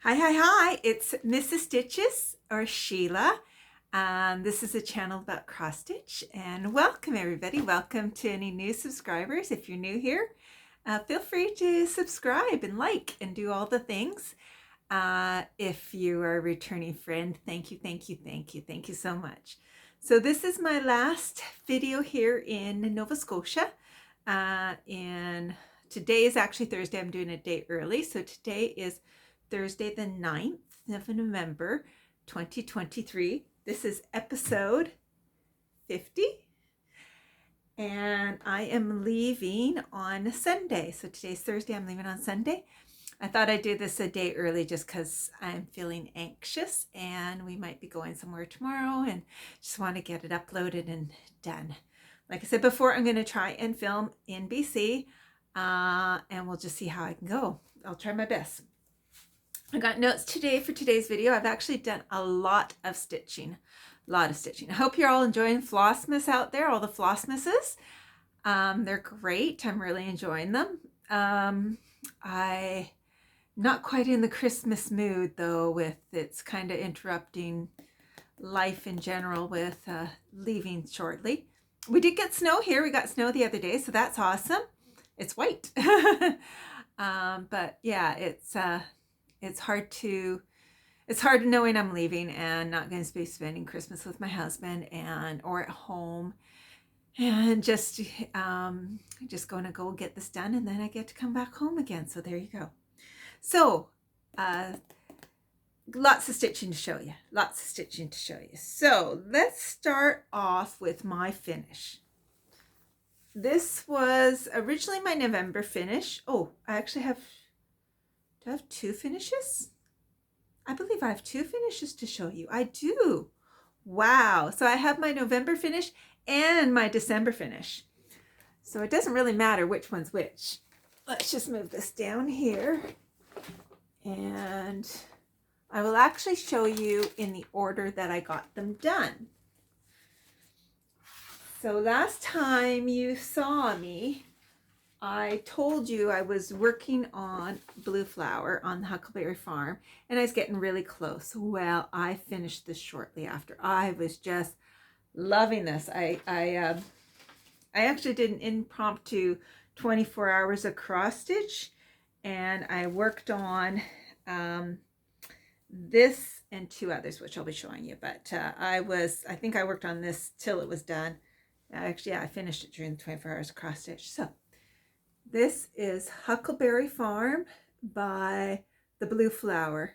Hi, it's Mrs. Stitches or Sheila. This is a channel about cross stitch, and welcome everybody. Welcome to any new subscribers. If you're new here, feel free to subscribe and like and do all the things. If you are a returning friend, thank you so much. So this is my last video here in Nova Scotia. And today is actually Thursday. I'm doing a day early. So today is Thursday the 9th of November 2023. This is episode 50. And I am leaving on Sunday. So today's Thursday. I'm leaving on Sunday. I thought I'd do this a day early just because I'm feeling anxious and we might be going somewhere tomorrow and just want to get it uploaded and done. Like I said before, I'm going to try and film in BC and we'll just see how I can go. I'll try my best. I got notes today for today's video. I've actually done a lot of stitching. I hope you're all enjoying Flossmas out there, all the Flossmasses. They're great. I'm really enjoying them. I'm not quite in the Christmas mood though, with it's kind of interrupting life in general with leaving shortly. We did get snow here. We got snow the other day, so that's awesome. It's white. But yeah, it's hard knowing I'm leaving and not going to be spending Christmas with my husband or at home, and just going to go get this done, and then I get to come back home again. So there you go. So lots of stitching to show you. So let's start off with my finish. This was originally my November finish. Oh, I actually have. Do I have two finishes? I believe I have two finishes to show you. I do. Wow. So I have my November finish and my December finish. So it doesn't really matter which one's which. Let's just move this down here. And I will actually show you in the order that I got them done. So last time you saw me, I told you I was working on Blue Flower on the Huckleberry Farm, and I was getting really close. Well, I finished this shortly after. I was just loving this. I actually did an impromptu 24 hours of cross stitch, and I worked on this and two others, which I'll be showing you. But I think I worked on this till it was done. Actually, yeah, I finished it during the 24 hours of cross stitch. So this is Huckleberry Farm by the Blue Flower.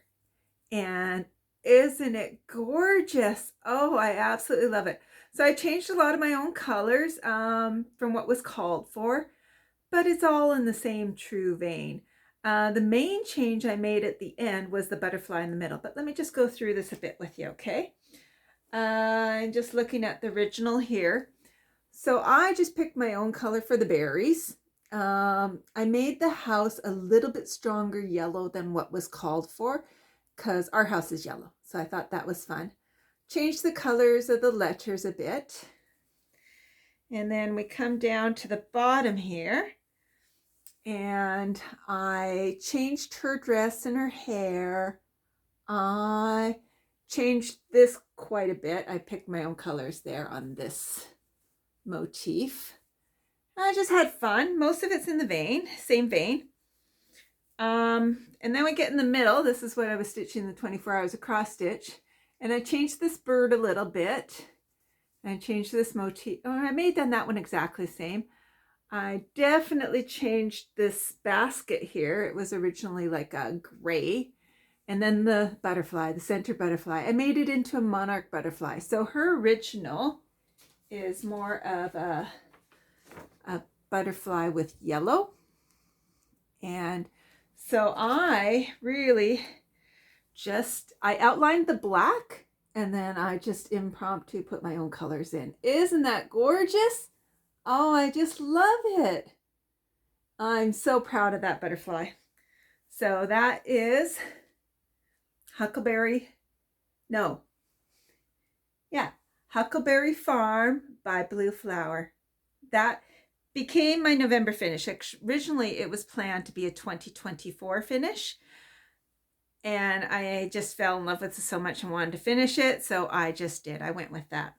And isn't it gorgeous? Oh, I absolutely love it. So I changed a lot of my own colors from what was called for, but it's all in the same true vein. The main change I made at the end was the butterfly in the middle, but let me just go through this a bit with you, okay? I'm just looking at the original here. So I just picked my own color for the berries. I made the house a little bit stronger yellow than what was called for because our house is yellow. So I thought that was fun. Changed the colors of the letters a bit. And then we come down to the bottom here. And I changed her dress and her hair. I changed this quite a bit. I picked my own colors there on this motif. I just had fun. Most of it's in the same vein. And then we get in the middle. This is what I was stitching the 24 hours of cross stitch. And I changed this bird a little bit. I changed this motif. Oh, I may have done that one exactly the same. I definitely changed this basket here. It was originally like a gray. And then the butterfly, the center butterfly, I made it into a monarch butterfly. So her original is more of a butterfly with yellow. And so I really I outlined the black and then I just impromptu put my own colors in. Isn't that gorgeous? Oh, I just love it. I'm so proud of that butterfly. So that is Huckleberry Farm by Blue Flower. That became my November finish. Originally, it was planned to be a 2024 finish. And I just fell in love with it so much and wanted to finish it. So I just did. I went with that.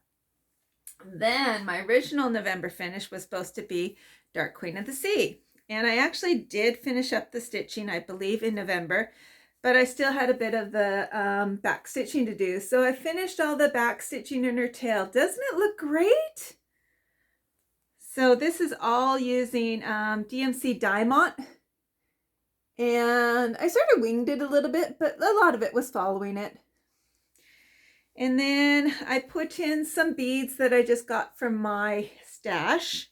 Then my original November finish was supposed to be Dark Queen of the Sea. And I actually did finish up the stitching, I believe, in November. But I still had a bit of the back stitching to do. So I finished all the back stitching in her tail. Doesn't it look great? So this is all using DMC Diamond. And I sort of winged it a little bit, but a lot of it was following it. And then I put in some beads that I just got from my stash.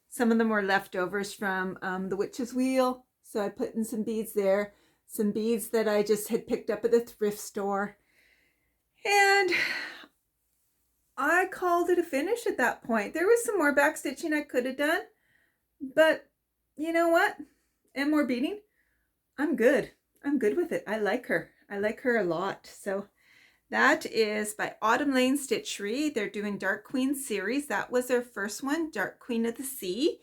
Some of them were leftovers from the witch's wheel. So I put in some beads there. Some beads that I just had picked up at the thrift store. And I called it a finish at that point. There was some more back stitching I could have done. But you know what? And more beading. I'm good. I'm good with it. I like her. I like her a lot. So that is by Autumn Lane Stitchery. They're doing Dark Queen series. That was their first one, Dark Queen of the Sea.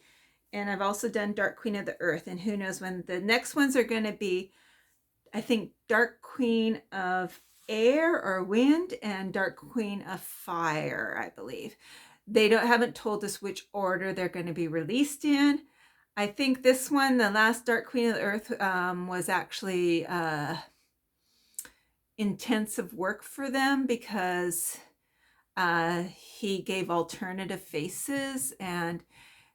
And I've also done Dark Queen of the Earth. And who knows when the next ones are going to be. I think Dark Queen of Air or Wind and Dark Queen of Fire, I believe. They haven't told us which order they're going to be released in. I think this one, the last Dark Queen of the Earth, was actually intensive work for them because he gave alternative faces, and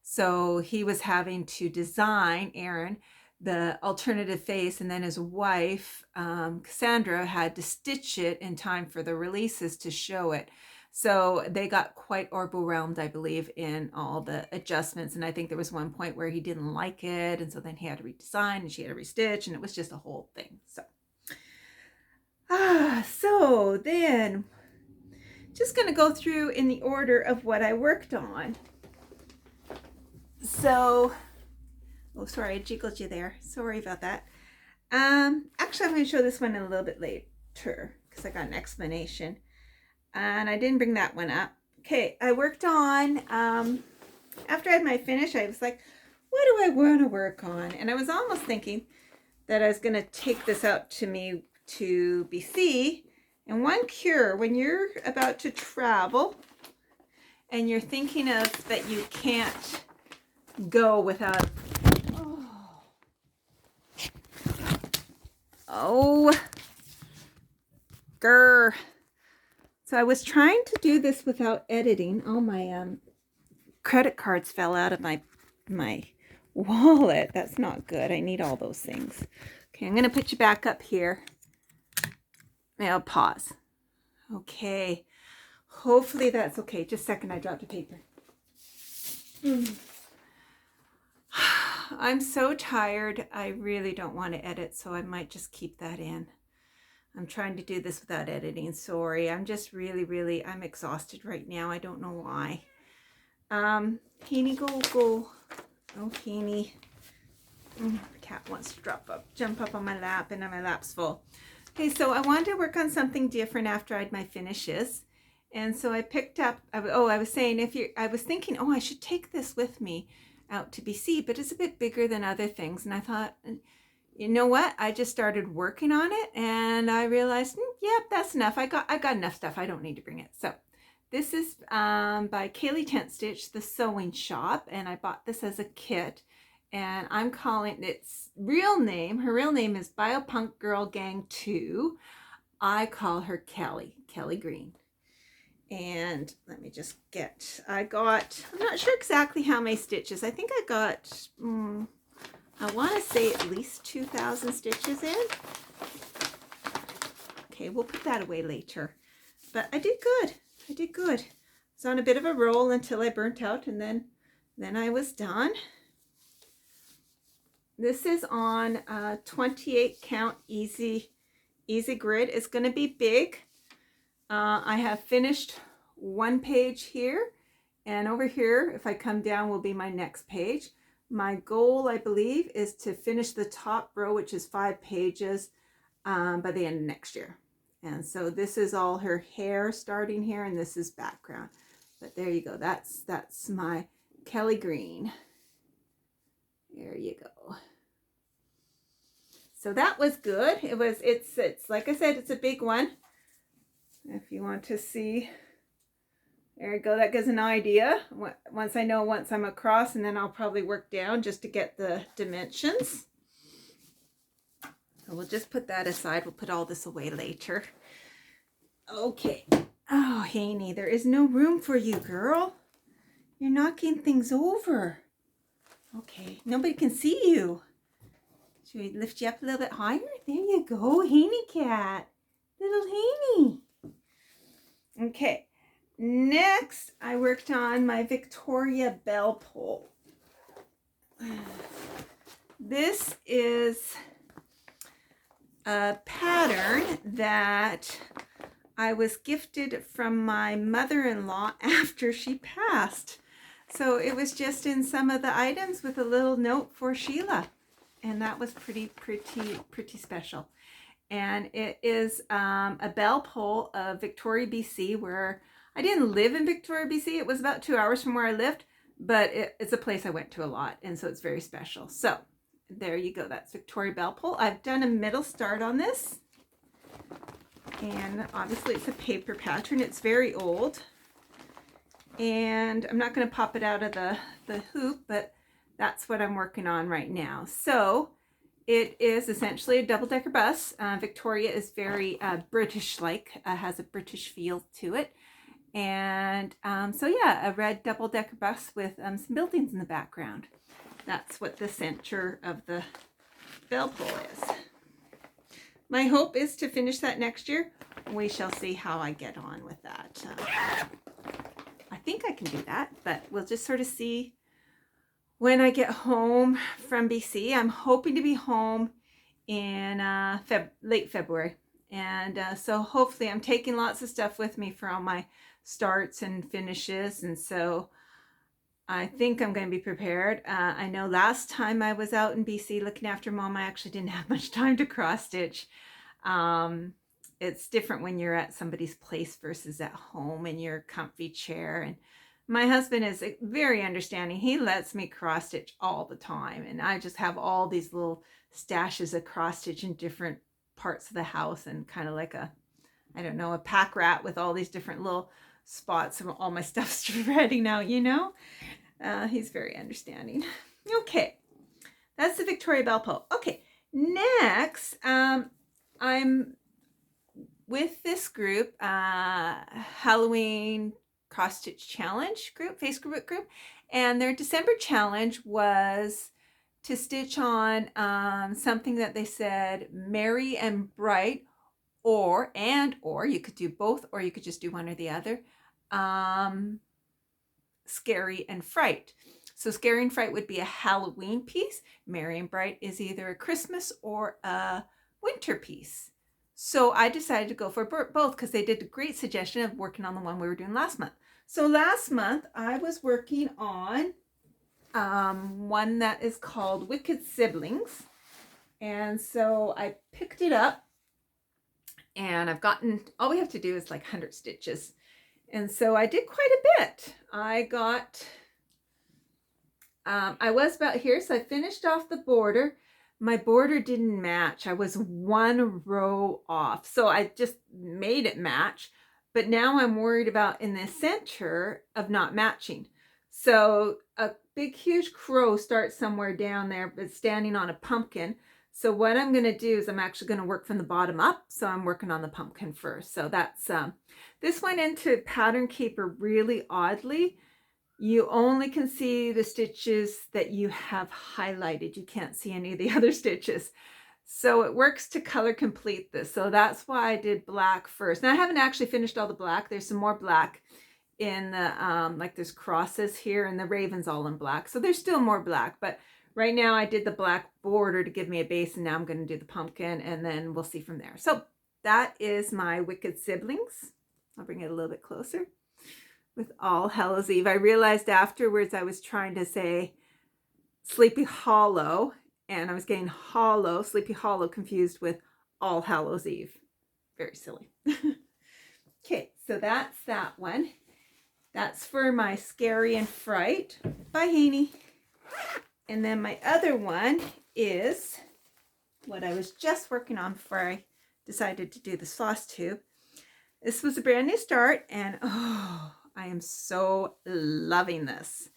so he was having to design, Aaron, the alternative face, and then his wife, Cassandra, had to stitch it in time for the releases to show it. So they got quite overwhelmed, I believe, in all the adjustments. And I think there was one point where he didn't like it. And so then he had to redesign and she had to restitch, and it was just a whole thing. So then just going to go through in the order of what I worked on. So, oh, sorry, I jiggled you there. Sorry about that. Actually, I'm going to show this one a little bit later because I got an explanation. And I didn't bring that one up. Okay, I worked on, after I had my finish, I was like, what do I want to work on? And I was almost thinking that I was going to take this out to BC. And one cure, when you're about to travel and you're thinking of that you can't go without, grr. So I was trying to do this without editing. All my credit cards fell out of my wallet. That's not good. I need all those things. Okay, I'm going to put you back up here. Now pause. Okay. Hopefully that's okay. Just a second, I dropped a paper. I'm so tired. I really don't want to edit, so I might just keep that in. I'm trying to do this without editing. Sorry. I'm just really, I'm exhausted right now. I don't know why. Heaney, go. Oh, Heaney. The cat wants to jump up on my lap, and my lap's full. Okay, so I wanted to work on something different after I had my finishes. And so I picked up, I was thinking, I should take this with me out to BC, but it's a bit bigger than other things. And I thought, you know what? I just started working on it, and I realized, yep, that's enough. I got enough stuff. I don't need to bring it. So this is by Kaylee Tent Stitch, the sewing shop, and I bought this as a kit, and I'm calling its real name. Her real name is Biopunk Girl Gang 2. I call her Kelly Green. And let me just I'm not sure exactly how many stitches. I think I got, I want to say at least 2,000 stitches in. Okay, we'll put that away later. But I did good. I was on a bit of a roll until I burnt out, and then I was done. This is on 28 count easy grid. It's going to be big. I have finished one page here, and over here, if I come down, will be my next page. My goal, I believe, is to finish the top row, which is 5 pages, by the end of next year. And so this is all her hair starting here, and this is background. But there you go. That's my Kelly Green. There you go. So that was good. It's like I said, it's a big one. If you want to see, there you go. That gives an idea. Once I'm across, and then I'll probably work down just to get the dimensions. So we'll just put that aside. We'll put all this away later. Okay. Oh, Haney, there is no room for you, girl. You're knocking things over. Okay, nobody can see you. Should we lift you up a little bit higher? There you go, Haney cat. Little Haney. Okay, next I worked on my Victoria bell pole. This is a pattern that I was gifted from my mother-in-law after she passed. So it was just in some of the items with a little note for Sheila. And that was pretty special. And it is a bell pole of Victoria, BC, where I didn't live in Victoria, BC. It was about 2 hours from where I lived, but it's a place I went to a lot. And so it's very special. So there you go. That's Victoria bell pole. I've done a middle start on this. And obviously it's a paper pattern. It's very old. And I'm not going to pop it out of the hoop, but that's what I'm working on right now. So it is essentially a double-decker bus. Victoria is very British-like, has a British feel to it. And so yeah, a red double-decker bus with some buildings in the background. That's what the center of the bell pole is. My hope is to finish that next year. We shall see how I get on with that. I think I can do that, but we'll just sort of see when I get home from BC. I'm hoping to be home in late February. And so hopefully I'm taking lots of stuff with me for all my starts and finishes. And so I think I'm going to be prepared. I know last time I was out in BC looking after Mom, I actually didn't have much time to cross stitch. It's different when you're at somebody's place versus at home in your comfy chair. And my husband is very understanding. He lets me cross stitch all the time. And I just have all these little stashes of cross stitch in different parts of the house, and kind of like a pack rat with all these different little spots of all my stuff spreading out, you know. He's very understanding. Okay, that's the Victoria bell pole. Okay, next, I'm with this group, Halloween cross stitch challenge group, Facebook group, and their December challenge was to stitch on something that they said merry and bright, or you could do both, or you could just do one or the other. Scary and fright. So scary and fright would be a Halloween piece. Merry and bright is either a Christmas or a winter piece. So I decided to go for both because they did a great suggestion of working on the one we were doing last month. So last month I was working on one that is called Wicked Siblings. And so I picked it up, and I've gotten, all we have to do is like 100 stitches. And so I did quite a bit. I was about here, so I finished off the border. My border didn't match. I was one row off. So I just made it match. But now I'm worried about in the center of not matching. So a big, huge crow starts somewhere down there, but standing on a pumpkin. So what I'm going to do is I'm actually going to work from the bottom up. So I'm working on the pumpkin first. So that's, this went into pattern keeper really oddly. You only can see the stitches that you have highlighted. You can't see any of the other stitches. So it works to color complete this. So that's why I did black first. Now I haven't actually finished all the black. There's some more black in the, like there's crosses here, and the raven's all in black. So there's still more black, but right now I did the black border to give me a base, and now I'm going to do the pumpkin, and then we'll see from there. So that is my Wicked Siblings. I'll bring it a little bit closer. With All Hallows Eve. I realized afterwards I was trying to say Sleepy Hollow, and I was getting hollow, Sleepy Hollow, confused with All Hallows Eve. Very silly. Okay, so that's that one. That's for my Scary and Fright. Bye, Haney. And then my other one is what I was just working on before I decided to do this floss tube. This was a brand new start, and oh, I am so loving this.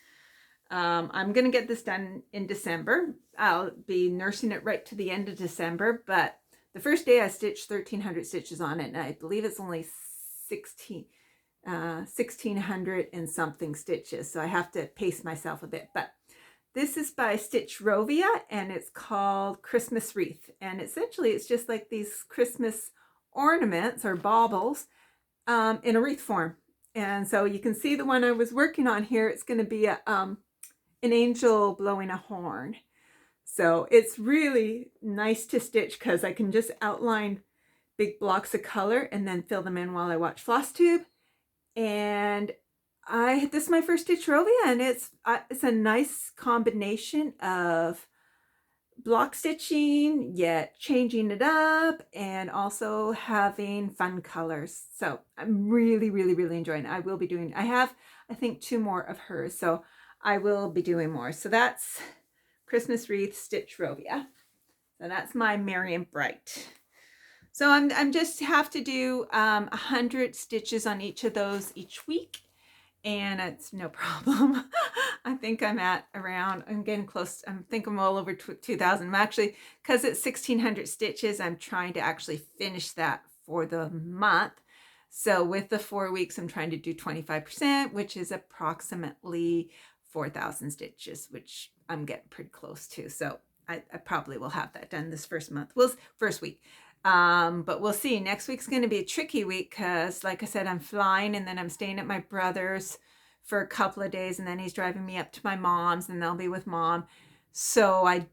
I'm going to get this done in December. I'll be nursing it right to the end of December, but the first day I stitched 1,300 stitches on it, and I believe it's only 1,600 and something stitches, so I have to pace myself a bit. But this is by Stitch Rovia, and it's called Christmas Wreath, and essentially it's just like these Christmas ornaments or baubles in a wreath form. And so you can see the one I was working on here, it's going to be an angel blowing a horn. So it's really nice to stitch because I can just outline big blocks of color and then fill them in while I watch floss tube. And this is my first Stitch Rovia, and it's a nice combination of block stitching yet changing it up and also having fun colors. So I'm really enjoying it. I have I think 2 more of hers, so I will be doing more. So that's Christmas Wreath Stitch Rovia. So that's my Miriam Bright. So I'm just have to do 100 stitches on each of those each week, and it's no problem. I think I'm at around, I'm getting close, I think I'm all over 2,000. I'm actually, because it's 1,600 stitches, I'm trying to actually finish that for the month. So with the 4 weeks, I'm trying to do 25%, which is approximately 4,000 stitches, which I'm getting pretty close to. So I probably will have that done this first month. Well, first week. But we'll see. Next week's going to be a tricky week because, like I said, I'm flying and then I'm staying at my brother's for a couple of days, and then he's driving me up to my mom's, and they'll be with mom. So I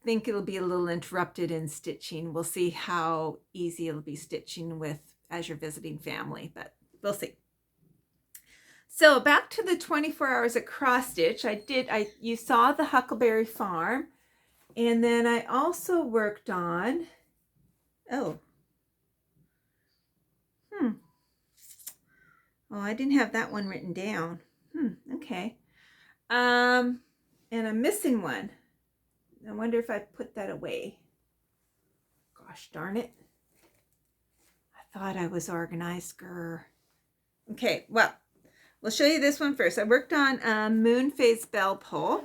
think it'll be a little interrupted in stitching. We'll see how easy it'll be stitching with as you're visiting family, but we'll see. So back to the 24 hours of cross stitch. You saw the Huckleberry Farm, and then I also worked on, oh, I didn't have that one written down. Okay. And I'm missing one. I wonder if I put that away. Gosh darn it. I thought I was organized. Grr. Okay, well, we'll show you this one first. I worked on a moon phase bell pull.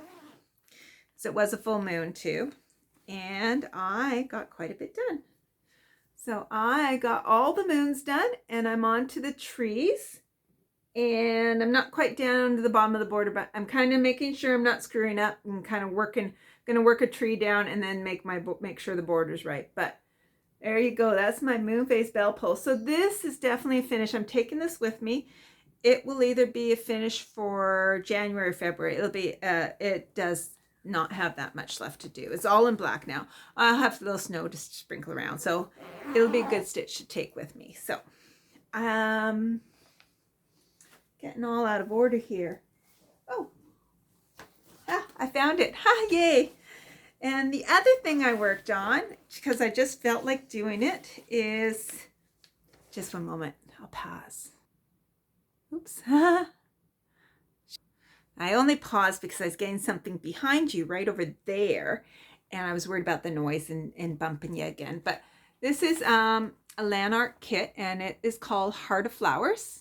So it was a full moon too. And I got quite a bit done. So I got all the moons done, and I'm on to the trees. And I'm not quite down to the bottom of the border, but I'm kind of making sure I'm not screwing up. I'm kind of gonna work a tree down and then make sure the border's right. But there you go. That's my moon phase bell pull. So this is definitely a finish. I'm taking this with me. It will either be a finish for January or February. It'll be, it does not have that much left to do. It's all in black now. I'll have a little snow to sprinkle around. So it'll be a good stitch to take with me. So, getting all out of order here. Oh, I found it. Ha, yay. And the other thing I worked on, because I just felt like doing it, is, just one moment, I'll pause. Oops. I only paused because I was getting something behind you right over there, and I was worried about the noise and bumping you again. But this is a Lanark kit, and it is called Heart of Flowers.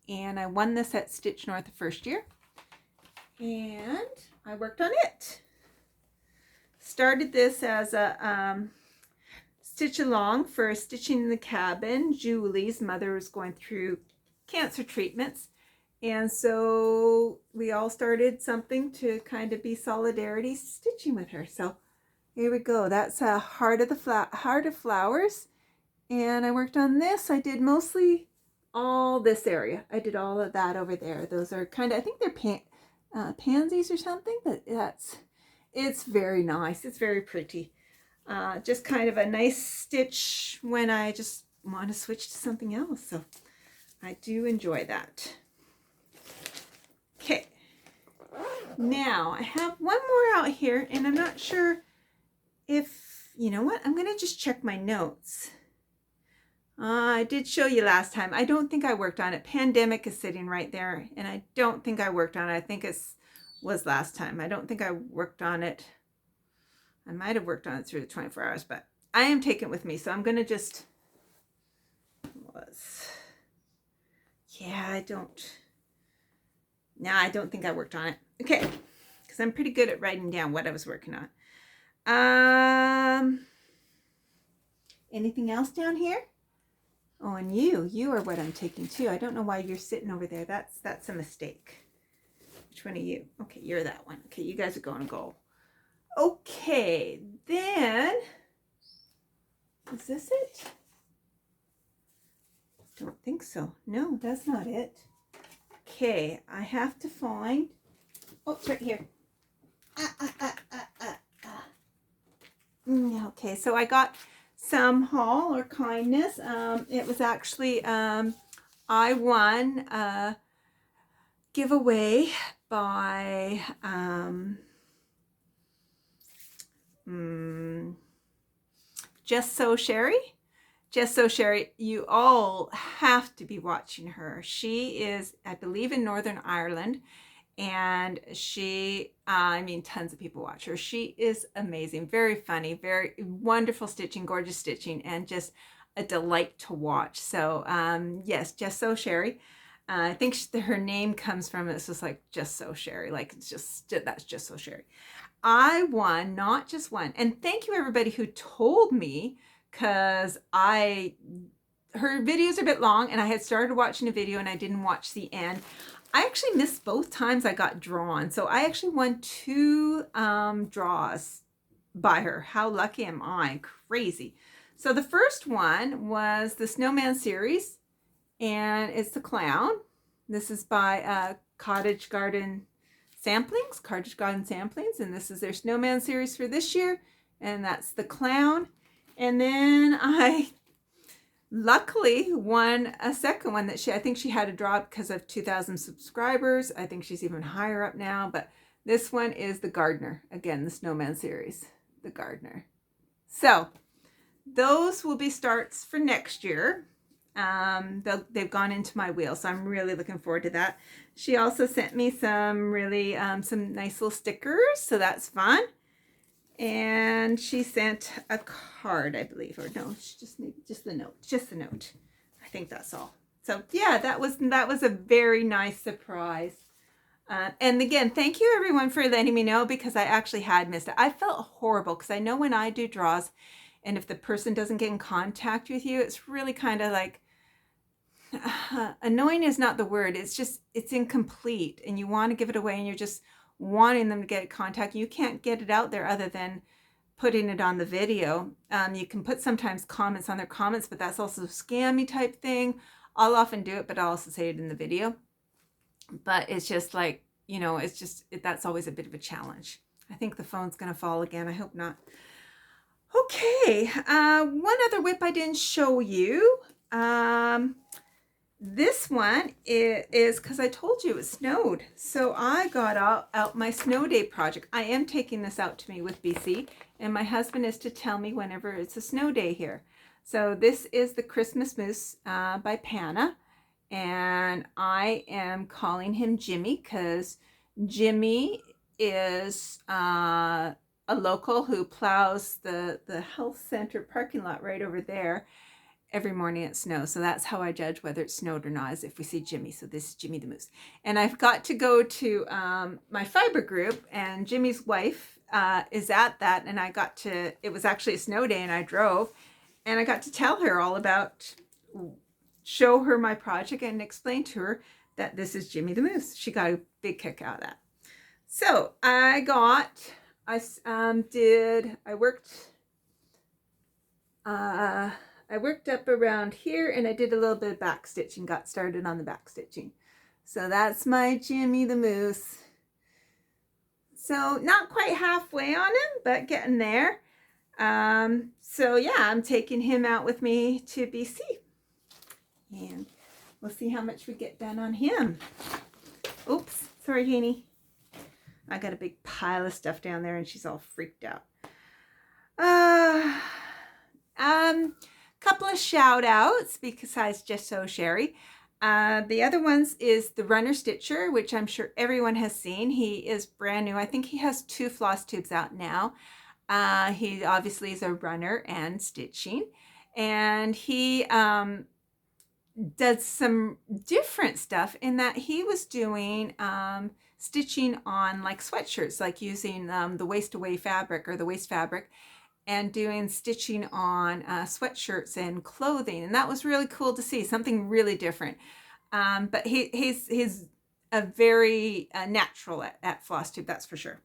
And I won this at Stitch North the first year. And I worked on it. Started this as a stitch along for Stitching in the Cabin. Julie's mother was going through cancer treatments. And so we all started something to kind of be solidarity stitching with her. So here we go. That's a Heart of Flowers. And I worked on this. I did mostly all this area. I did all of that over there. Those are kind of, I think they're pansies or something, but it's very nice. It's very pretty. Just kind of a nice stitch when I just want to switch to something else. So I do enjoy that. Okay. Now I have one more out here, and I'm not sure if, you know what, I'm going to just check my notes. I did show you last time. I don't think I worked on it. Pandemic is sitting right there, and I don't think I worked on it. I think it was last time. I don't think I worked on it. I might have worked on it through the 24 hours, but I am taking it with me. So I'm going to just, I don't think I worked on it. Okay. Because I'm pretty good at writing down what I was working on. Anything else down here? Oh, and you are what I'm taking too. I don't know why you're sitting over there. That's a mistake. Which one are you? Okay, you're that one. Okay, you guys are going to go. Okay, then, is this it? Don't think so. No, that's not it. Okay, I have to find, oh, it's right here. Okay, so I got some haul or kindness. It was actually, I won a giveaway by, Just So Sherry. Just So Sherry, you all have to be watching her. She is, I believe, in Northern Ireland, and she, tons of people watch her. She is amazing, very funny, very wonderful stitching, gorgeous stitching, and just a delight to watch. So, yes, Just So Sherry. I think her name comes from, it's just like Just So Sherry, like it's just, that's Just So Sherry. I won, not just one. And thank you everybody who told me, because her videos are a bit long and I had started watching a video and I didn't watch the end. I actually missed both times I got drawn. So I actually won 2 draws by her. How lucky am I? Crazy. So the first one was the Snowman series, and it's the clown. This is by Cottage Garden Samplings, and this is their Snowman series for this year, and that's the clown. And then I luckily won a second one that I think she had a draw because of 2,000 subscribers. I think she's even higher up now, but this one is the Gardener. Again, the Snowman series, the Gardener. So those will be starts for next year. They've gone into my wheel, so I'm really looking forward to that. She also sent me some really some nice little stickers, so that's fun. And she sent a card, I believe, or no, it's just the note. I think that's all. So yeah, that was a very nice surprise. And again, thank you everyone for letting me know, because I actually had missed it. I felt horrible because I know when I do draws, and if the person doesn't get in contact with you, it's really kind of like, annoying is not the word. It's just, it's incomplete, and you want to give it away, and you're just wanting them to get in contact. You can't get it out there other than putting it on the video. You can put sometimes comments on their comments, but that's also a scammy type thing. I'll often do it, but I'll also say it in the video. But it's just like, that's always a bit of a challenge. I think the phone's going to fall again. I hope not. Okay, one other whip I didn't show you. This one is because I told you it snowed. So I got out my snow day project. I am taking this out to me with BC, and my husband is to tell me whenever it's a snow day here. So this is the Christmas Moose by Pana, and I am calling him Jimmy because Jimmy is a local who plows the health center parking lot right over there every morning it snows. So that's how I judge whether it snowed or not, is if we see Jimmy. So this is Jimmy the Moose. And I've got to go to my fiber group, and Jimmy's wife is at that, and it was actually a snow day, and I drove, and I got to tell her all about, show her my project and explain to her that this is Jimmy the Moose. She got a big kick out of that. So I worked up around here, and I did a little bit of back stitching, got started on the back stitching. So that's my Jimmy the Moose. So not quite halfway on him, but getting there. So yeah, I'm taking him out with me to BC, and we'll see how much we get done on him. Oops, sorry, Haney. I got a big pile of stuff down there, and she's all freaked out. Couple of shout outs besides Just So Sherry. The other ones is the Runner Stitcher, which I'm sure everyone has seen. He is brand new. I think he has 2 floss tubes out now. He obviously is a runner and stitching, and he does some different stuff in that he was doing stitching on like sweatshirts, like using the waist away fabric or the waist fabric, and doing stitching on sweatshirts and clothing. And that was really cool to see, something really different. But he's a very natural at floss tube, that's for sure.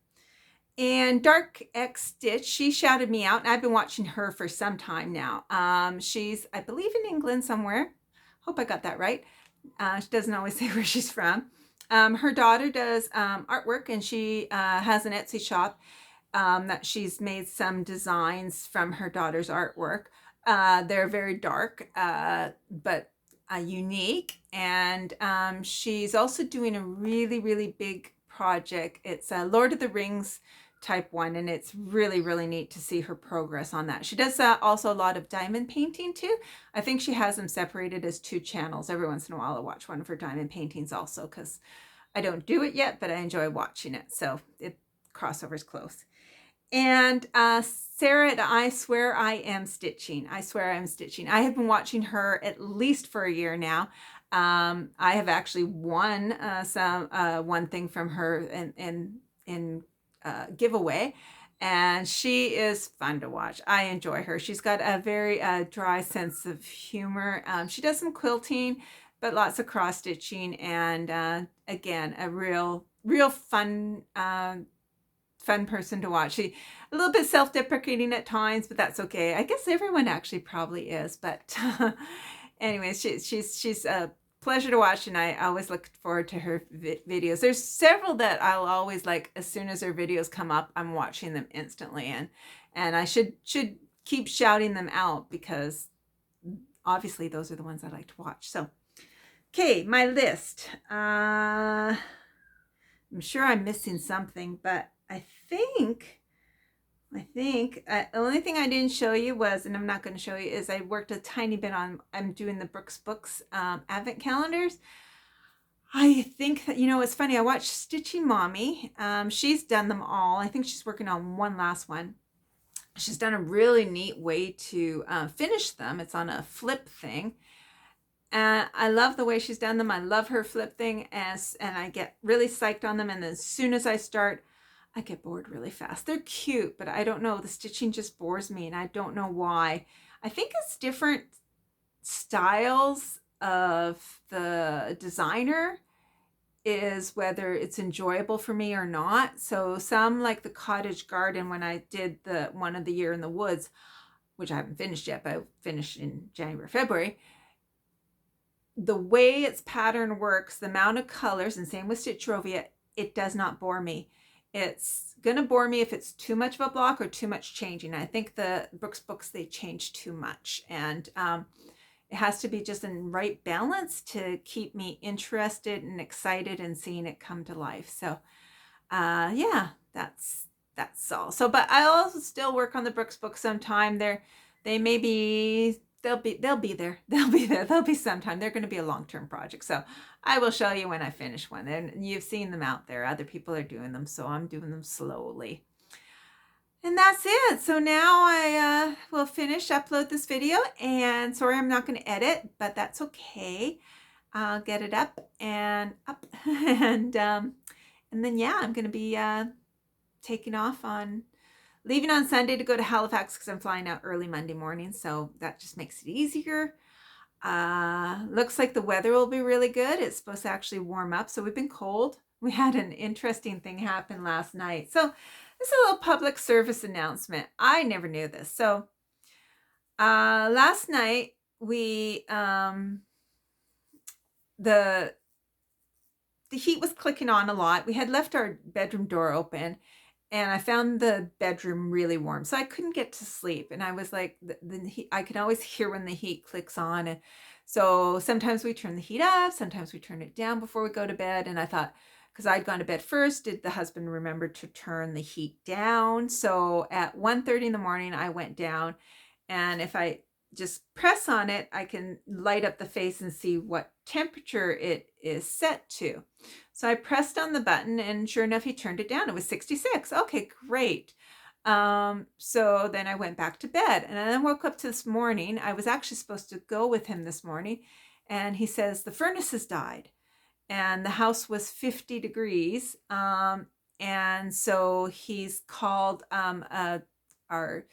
And Dark X Stitch, she shouted me out, and I've been watching her for some time now. She's, I believe, in England somewhere. Hope I got that right. She doesn't always say where she's from. Her daughter does artwork, and she has an Etsy shop that she's made some designs from her daughter's artwork. They're very dark, but unique. And she's also doing a really, really big project. It's a Lord of the Rings type one, and it's really, really neat to see her progress on that. She does also a lot of diamond painting too. I think she has them separated as 2 channels. Every once in a while I watch one of her diamond paintings also, because I don't do it yet, but I enjoy watching it. So it crossover's close. And Sarah at I Swear I Am Stitching. I Swear I Am Stitching. I have been watching her at least for a year now. I have actually won one thing from her in giveaway, and she is fun to watch. I enjoy her. She's got a very dry sense of humor. She does some quilting, but lots of cross stitching, and again, a real fun fun person to watch. She a little bit self-deprecating at times, but that's okay. I guess everyone actually probably is, but anyways, she's a pleasure to watch, and I always look forward to her videos. There's several that I'll always, like, as soon as her videos come up, I'm watching them instantly, and I should keep shouting them out, because obviously those are the ones I like to watch. So okay, my list. I'm sure I'm missing something, but I think the only thing I didn't show you was, and I'm not going to show you, is I worked a tiny bit on, I'm doing the Brooks Books advent calendars. I think that, it's funny, I watched Stitching Mommy. She's done them all. I think she's working on one last one. She's done a really neat way to finish them. It's on a flip thing. And I love the way she's done them. I love her flip thing, and I get really psyched on them. And as soon as I start, I get bored really fast. They're cute, but I don't know. The stitching just bores me, and I don't know why. I think it's different styles of the designer is whether it's enjoyable for me or not. So some, like the Cottage Garden, when I did the one of the Year in the Woods, which I haven't finished yet, but I finished in January, February. The way its pattern works, the amount of colors, and same with Stitchrovia, it does not bore me. It's going to bore me if it's too much of a block or too much changing. I think the Brooks Books, they change too much. And it has to be just in right balance to keep me interested and excited and seeing it come to life. So yeah, that's all. So, but I'll also still work on the Brooks Books sometime. They may be... They'll be there. They'll be sometime. They're going to be a long-term project. So I will show you when I finish one. And you've seen them out there. Other people are doing them, so I'm doing them slowly. And that's it. So now I will upload this video. And sorry, I'm not going to edit, but that's okay. I'll get it up. And then yeah, I'm going to be taking off leaving on Sunday to go to Halifax, because I'm flying out early Monday morning, so that just makes it easier. Looks like the weather will be really good. It's supposed to actually warm up, so we've been cold. We had an interesting thing happen last night. So this is a little public service announcement. I never knew this. So last night we the heat was clicking on a lot. We had left our bedroom door open, and I found the bedroom really warm, so I couldn't get to sleep. And I was like, the heat, I can always hear when the heat clicks on. And so sometimes we turn the heat up, sometimes we turn it down before we go to bed. And I thought, because I'd gone to bed first, did the husband remember to turn the heat down? So at 1:30 in the morning, I went down, and if I just press on it, I can light up the face and see what temperature it is set to. So I pressed on the button, and sure enough, he turned it down. It was 66. Okay, great. So then I went back to bed, and I then woke up to this morning. I was actually supposed to go with him this morning, and he says the furnace has died, and the house was 50 degrees. And so he's called our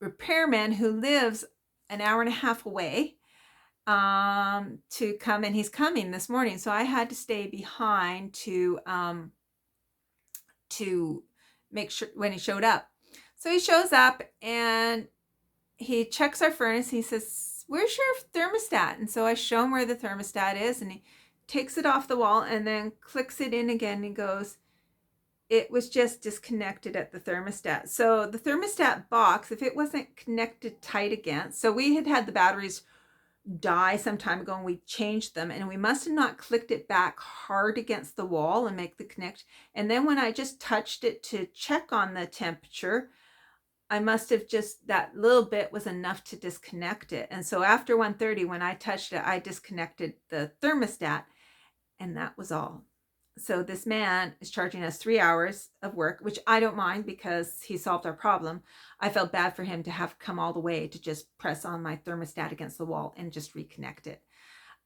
repairman who lives an hour and a half away to come, and he's coming this morning. So I had to stay behind to make sure when he showed up. So he shows up and he checks our furnace. He says, "Where's your thermostat?" And so I show him where the thermostat is, and he takes it off the wall and then clicks it in again. And he goes, "It was just disconnected at the thermostat." So the thermostat box, if it wasn't connected tight against, so we had the batteries die some time ago and we changed them, and we must have not clicked it back hard against the wall and make the connect. And then when I just touched it to check on the temperature, I must have just, that little bit was enough to disconnect it. And so after 1:30, when I touched it, I disconnected the thermostat, and that was all. So this man is charging us 3 hours of work, which I don't mind because he solved our problem. I felt bad for him to have come all the way to just press on my thermostat against the wall and just reconnect it.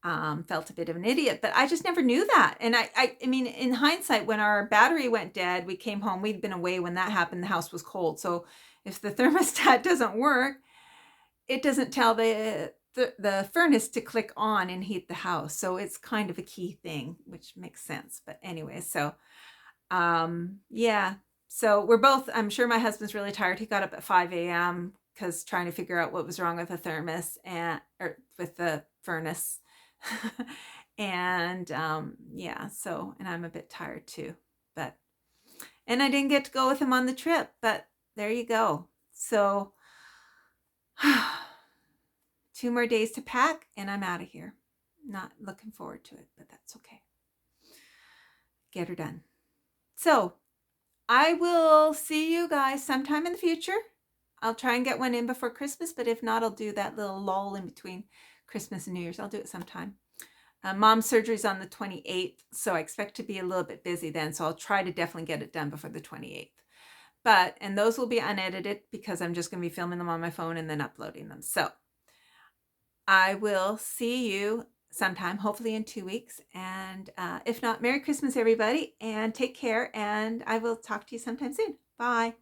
Felt a bit of an idiot, but I just never knew that. And I mean, in hindsight, when our battery went dead, we came home, we'd been away when that happened, the house was cold. So if the thermostat doesn't work, it doesn't tell the furnace to click on and heat the house. So it's kind of a key thing, which makes sense. But anyway, so yeah. So we're both, I'm sure my husband's really tired. He got up at 5 a.m. because trying to figure out what was wrong with the thermos or with the furnace. And yeah, so, and I'm a bit tired too, and I didn't get to go with him on the trip, but there you go. So 2 more days to pack and I'm out of here. Not looking forward to it, but that's okay. Get her done. So I will see you guys sometime in the future. I'll try and get one in before Christmas, but if not, I'll do that little lull in between Christmas and New Year's. I'll do it sometime. Mom's surgery is on the 28th, so I expect to be a little bit busy then, so I'll try to definitely get it done before the 28th. And those will be unedited because I'm just going to be filming them on my phone and then uploading them. So I will see you sometime, hopefully in 2 weeks. And if not, Merry Christmas, everybody, and take care. And I will talk to you sometime soon. Bye.